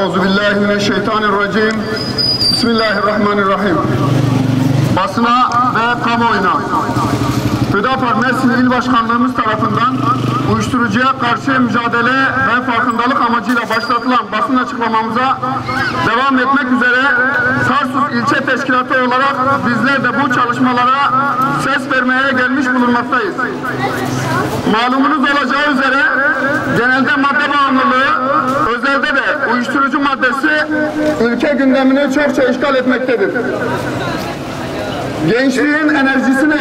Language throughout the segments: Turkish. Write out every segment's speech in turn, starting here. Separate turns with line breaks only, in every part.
Euzubillahimineşşeytanirracim. Bismillahirrahmanirrahim. Basına ve kamuoyuna Hüdapar Mersin İl Başkanlığımız tarafından uyuşturucuya karşı mücadele ve farkındalık amacıyla başlatılan basın açıklamamıza devam etmek üzere Tarsus İlçe Teşkilatı olarak bizler de bu çalışmalara ses vermeye gelmiş bulunmaktayız. Malumunuz olacağı üzere genelde madde bağımlılığı, özelde de uyuşturucu maddesi ülke gündemini çokça işgal etmektedir. Gençliğin enerjisini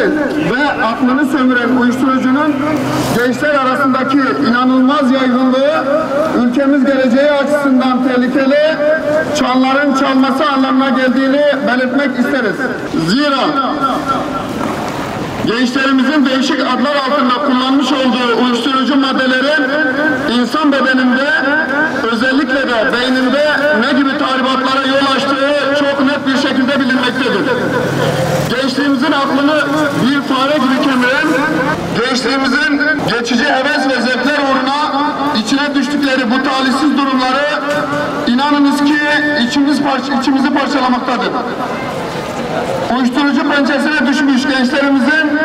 ve aklını sömüren uyuşturucunun gençler arasındaki inanılmaz yaygınlığı ülkemiz geleceği açısından tehlikeli, çanların çalması anlamına geldiğini belirtmek isteriz. Zira gençlerimizin değişik adlar altında kullanmış olduğu uyuşturucu maddelerin insan bedeninde, özellikle de beyninde ne gibi tahribatlara yol açtığı çok net bir şekilde bilinmektedir. Gençliğimizin aklını bir fare gibi kemiren, gençliğimizin geçici heves ve zevkler uğruna içine düştükleri bu talihsiz durumları inanınız ki içimizi parçalamaktadır. Uyuşturucu pençesine düşmüş gençlerimizin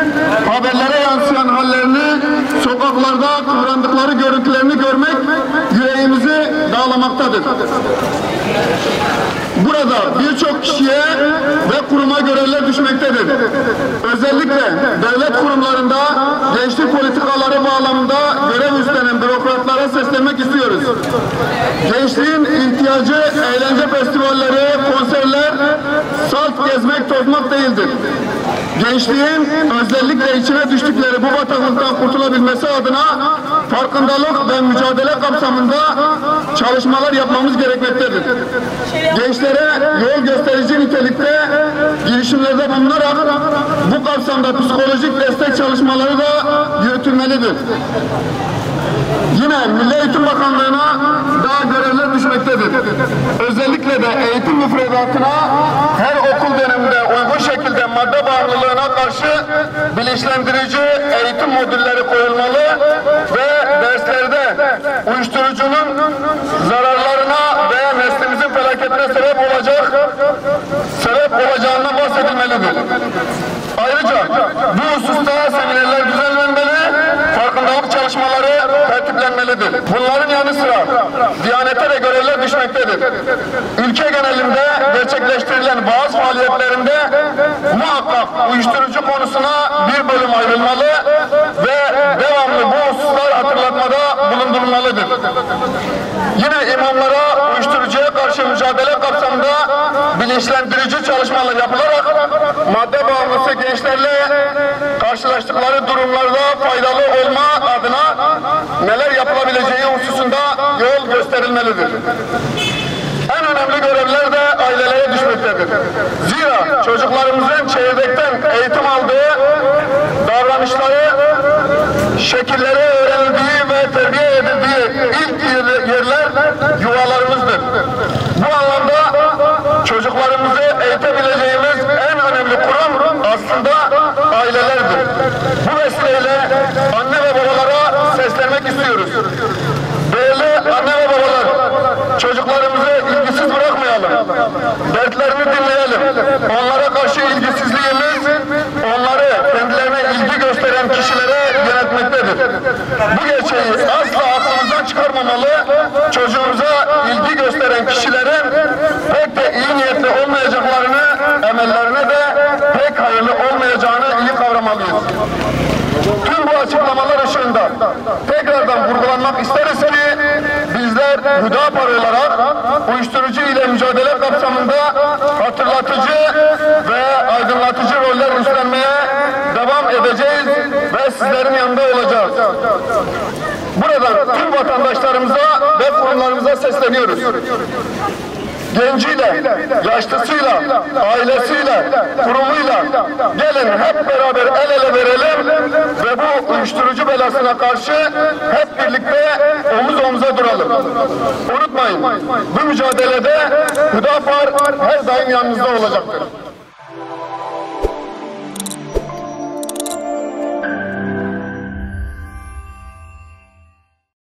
haberlere yansıyan hallerini, sokaklarda kıvrandıkları görüntülerini görmek yüreğimizi dağlamaktadır. Burada birçok kişiye ve kuruma görevler düşmektedir. Özellikle devlet kurumlarında gençlik politikaları bağlamında görev üstlenen bürokratlara seslenmek istiyoruz. Gençliğin ihtiyacı eğlence festivalleri, konserler, salt gezmek, tozmak değildir. Gençliğin özellikle içine düştükleri bu bataklıktan kurtulabilmesi adına farkındalık ve mücadele kapsamında çalışmalar yapmamız gerekmektedir. Gençlere yol gösterici nitelikte girişimlerde bulunarak bu kapsamda psikolojik destek çalışmaları da yürütülmelidir. Yine Milli Eğitim Bakanlığı'na daha görevler düşmektedir. Özellikle de eğitim müfredatına her okul döneminde uygun şekilde madde bağımlılığına karşı bilinçlendirici eğitim modülleri koyulmalı ve derslerde uyuşturucunun zararlarına veya neslimizin felaketine sebep olacağından bahsedilmelidir. Ayrıca bu hususta seminerler düzenlenmeli, farkındalık çalışmaları tertiplenmelidir. Bunların yanı sıra Diyanete de görevler düşmektedir. Ülke genelinde gerçekleştirilen bazı faaliyetlerinde muhakkak uyuşturucu konusuna bir bölüm ayrılmalı ve devamlı bu hususlar hatırlatmada bulundurulmalıdır. Yine imamlara uyuşturucuya karşı mücadele kapsamında bilinçlendirici çalışmalar yapılarak madde bağımlısı gençlerle karşılaştıkları durumlarda faydalı olma adına neler yapılabileceği hususunda yol gösterilmelidir. En önemli görevler de ailelere düşmektedir. Zira çocuklarımızın çekirdekten eğitim aldığı, davranışları, şekilleri öğrenildiği ve terbiye edildiği ilk yerler yuvalarımızdır. Bu anlamda çocuklarımızı eğitebileceğimiz en önemli kurum aslında ailelerdir. Bu vesileyle anne ve babalara seslenmek istiyoruz. Değerli anne ve babalar, çocuklarımızı ilgisiz bırakmayalım. Dertlerini dinleyelim. Onlara karşı ilgisizliğimiz onları kendilerine ilgi gösteren kişilere yönetmektedir. Bu gerçeği asla aklımızdan çıkarmamalı. Çocuğumuza ilgi gösteren kişilerin pek de iyi niyetli olmayacaklarını, emellerine de pek hayırlı olmayacağını iyi kavramalıyız. Tüm bu açıklamalar ışığında tekrardan vurgulanmak isteriz ki bizler Hüdapar olarak uyuşturucu ile mücadele kapsamında hatırlatıcı ve aydınlatıcı roller üstlenmeye devam edeceğiz ve sizlerin yanında olacağız. Buradan tüm vatandaşlarımıza ve kurumlarımıza sesleniyoruz. Genciyle, yaşlısıyla, ailesiyle, kurumuyla gelin hep beraber el ele verelim ve bu uyuşturucu belasına karşı hep birlikte omuz omuza duralım. Unutmayın, bu mücadelede Hüdapar her daim yanınızda olacaktır.